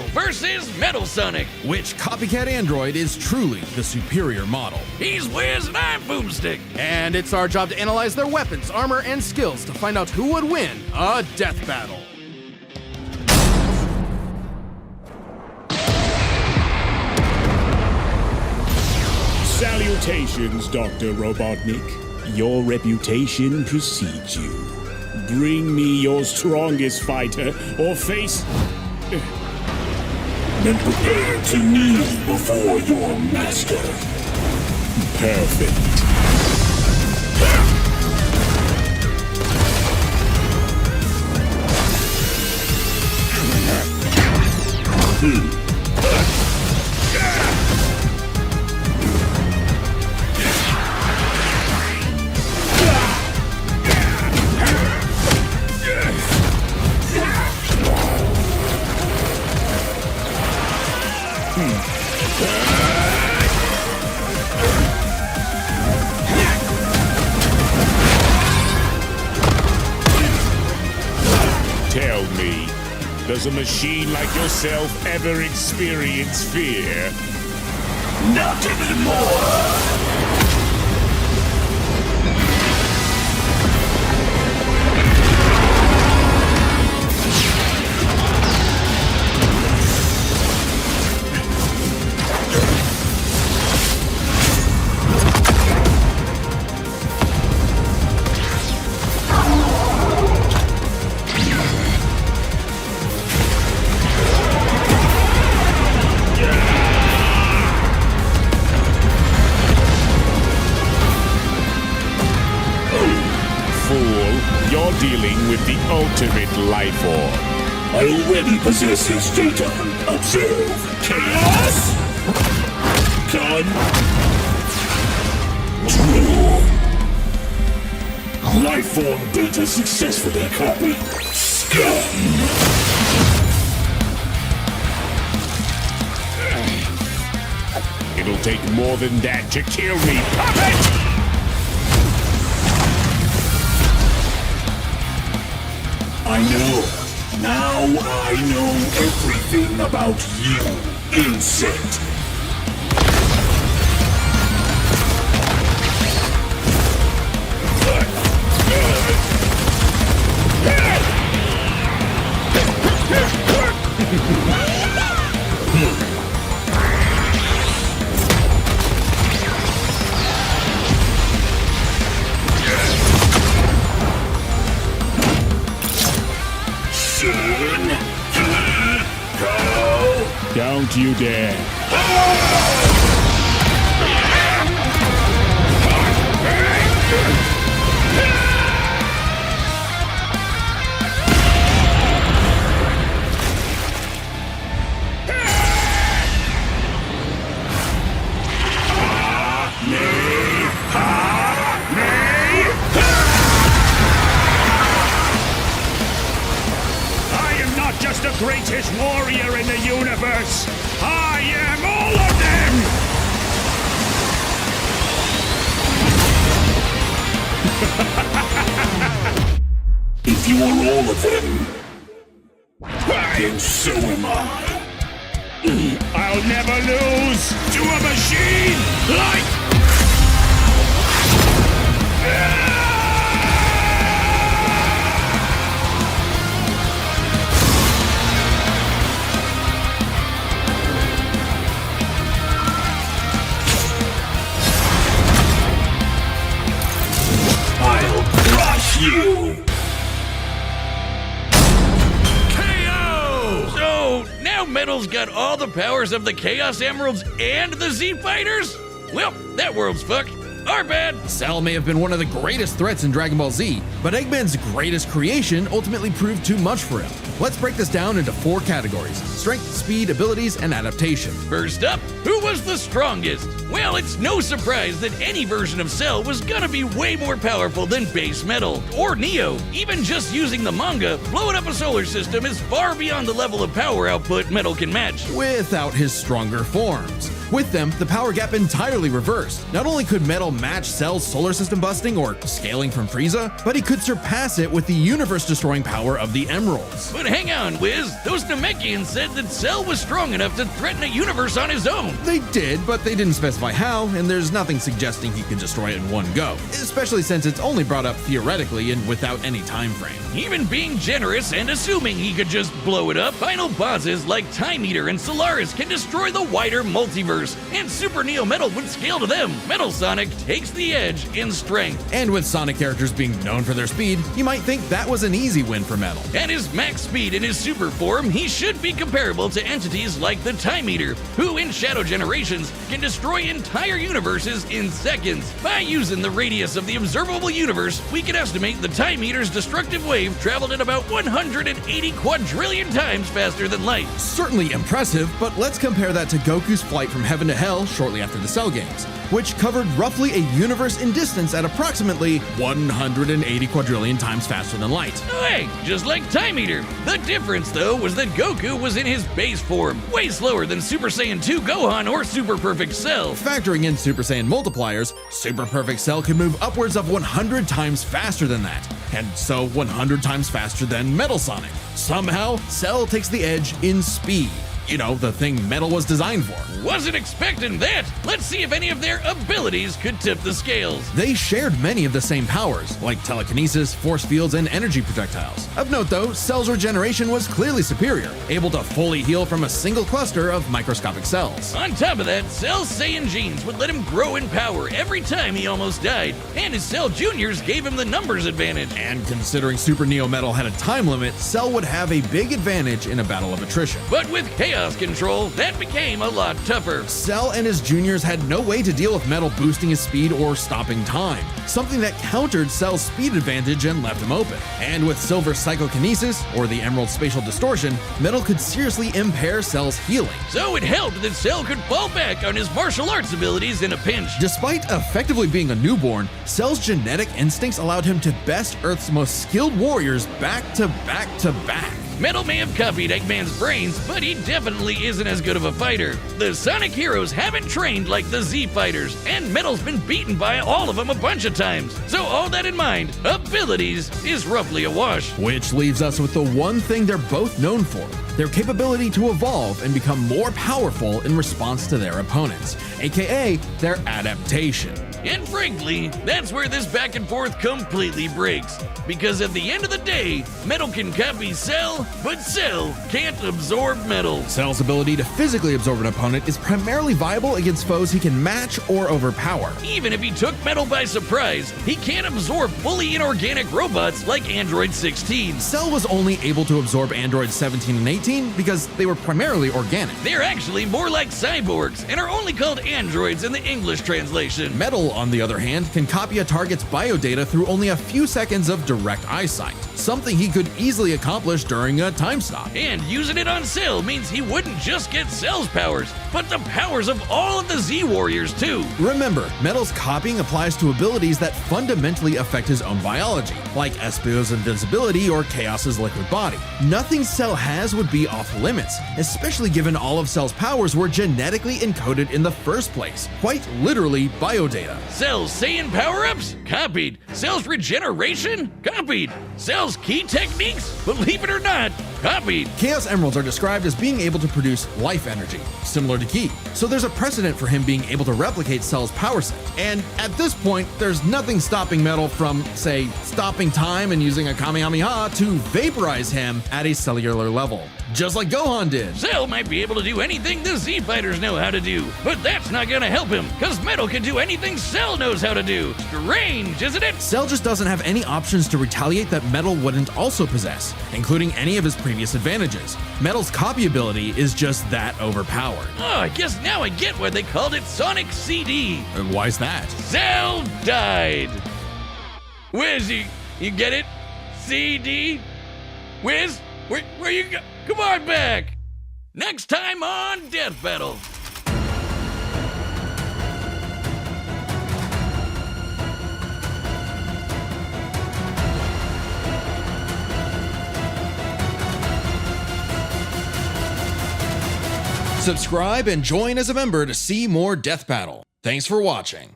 versus Metal Sonic. Which copycat android is truly the superior model? He's Wiz and I'm Boomstick. And it's our job to analyze their weapons, armor, and skills to find out who would win a death battle. Salutations, Dr. Robotnik. Your reputation precedes you. Bring me your strongest fighter, or face... Then prepare to kneel before your master. Perfect. Tell me, does a machine like yourself ever experience fear? Not anymore! You're dealing with the ultimate life form. I already possess his data. Observe. Chaos! Control. Life form data successfully copied. Scum! It'll take more than that to kill me, puppet! I know. Now I know everything about you, insect. Don't you dare. Just the greatest warrior in the universe! I am all of them! If you are all of them, then so am I. I'll never lose to a machine like... You. KO! So, now Metal's got all the powers of the Chaos Emeralds and the Z-Fighters? Well, that world's fucked. Our bad. Cell may have been one of the greatest threats in Dragon Ball Z, but Eggman's greatest creation ultimately proved too much for him. Let's break this down into 4 categories: strength, speed, abilities, and adaptation. First up, who was the strongest? Well, it's no surprise that any version of Cell was gonna be way more powerful than base Metal, or Neo. Even just using the manga, blowing up a solar system is far beyond the level of power output Metal can match. Without his stronger forms. With them, the power gap entirely reversed. Not only could Metal match Cell's solar system busting or scaling from Frieza, but he could surpass it with the universe-destroying power of the Emeralds. But hang on, Wiz. Those Namekians said that Cell was strong enough to threaten a universe on his own. They did, but they didn't specify how, and there's nothing suggesting he could destroy it in one go, especially since it's only brought up theoretically and without any time frame. Even being generous and assuming he could just blow it up, final bosses like Time Eater and Solaris can destroy the wider multiverse, and Super Neo Metal would scale to them. Metal Sonic takes the edge in strength. And with Sonic characters being known for their speed, you might think that was an easy win for Metal. At his max speed in his super form, he should be comparable to entities like the Time Eater, who in Shadow Generations can destroy entire universes in seconds. By using the radius of the observable universe, we can estimate the Time Eater's destructive wave traveled at about 180 quadrillion times faster than light. Certainly impressive, but let's compare that to Goku's flight from heaven to hell shortly after the Cell games, which covered roughly a universe in distance at approximately 180 quadrillion times faster than light. Oh, hey, just like Time Eater. The difference, though, was that Goku was in his base form, way slower than Super Saiyan 2 Gohan or Super Perfect Cell. Factoring in Super Saiyan multipliers, Super Perfect Cell can move upwards of 100 times faster than that, and so 100 times faster than Metal Sonic. Somehow, Cell takes the edge in speed. You know, the thing Metal was designed for. Wasn't expecting that. Let's see if any of their abilities could tip the scales. They shared many of the same powers, like telekinesis, force fields, and energy projectiles. Of note though, Cell's regeneration was clearly superior, able to fully heal from a single cluster of microscopic cells. On top of that, Cell's Saiyan genes would let him grow in power every time he almost died, and his Cell Juniors gave him the numbers advantage. And considering Super Neo Metal had a time limit, Cell would have a big advantage in a battle of attrition. But with Chaos Control, that became a lot tougher. Cell and his juniors had no way to deal with Metal boosting his speed or stopping time, something that countered Cell's speed advantage and left him open. And with Silver's psychokinesis, or the Emerald spatial distortion, Metal could seriously impair Cell's healing. So it helped that Cell could fall back on his martial arts abilities in a pinch. Despite effectively being a newborn, Cell's genetic instincts allowed him to best Earth's most skilled warriors back to back to back. Metal may have copied Eggman's brains, but he definitely isn't as good of a fighter. The Sonic heroes haven't trained like the Z fighters, and Metal's been beaten by all of them a bunch of times. So all that in mind, abilities is roughly a wash. Which leaves us with the one thing they're both known for, their capability to evolve and become more powerful in response to their opponents, aka their adaptation. And frankly, that's where this back and forth completely breaks. Because at the end of the day, Metal can copy Cell, but Cell can't absorb Metal. Cell's ability to physically absorb an opponent is primarily viable against foes he can match or overpower. Even if he took Metal by surprise, he can't absorb fully inorganic robots like Android 16. Cell was only able to absorb Androids 17 and 18 because they were primarily organic. They're actually more like cyborgs and are only called androids in the English translation. Metal, on the other hand, can copy a target's biodata through only a few seconds of direct eyesight, something he could easily accomplish during a time stop. And using it on Cell means he wouldn't just get Cell's powers, but the powers of all of the Z Warriors too. Remember, Metal's copying applies to abilities that fundamentally affect his own biology, like Espio's invincibility or Chaos's liquid body. Nothing Cell has would be off limits, especially given all of Cell's powers were genetically encoded in the first place, quite literally biodata. Cell's Saiyan power-ups? Copied. Cell's regeneration? Copied. Cell's key techniques? Believe it or not, copied. Chaos Emeralds are described as being able to produce life energy, similar to Ki, so there's a precedent for him being able to replicate Cell's power set. And at this point, there's nothing stopping Metal from, say, stopping time and using a Kamehameha to vaporize him at a cellular level, just like Gohan did. Cell might be able to do anything the Z fighters know how to do, but that's not gonna help him, cause Metal can do anything Cell knows how to do. Strange, isn't it? Cell just doesn't have any options to retaliate that Metal wouldn't also possess, including any of his previous advantages. Metal's copy ability is just that overpowered. Oh, I guess now I get why they called it Sonic CD. Why's that? Cell died. Wiz, you get it? CD? Wiz, where you go? Come on back. Next time on Death Battle. Subscribe and join as a member to see more Death Battle. Thanks for watching.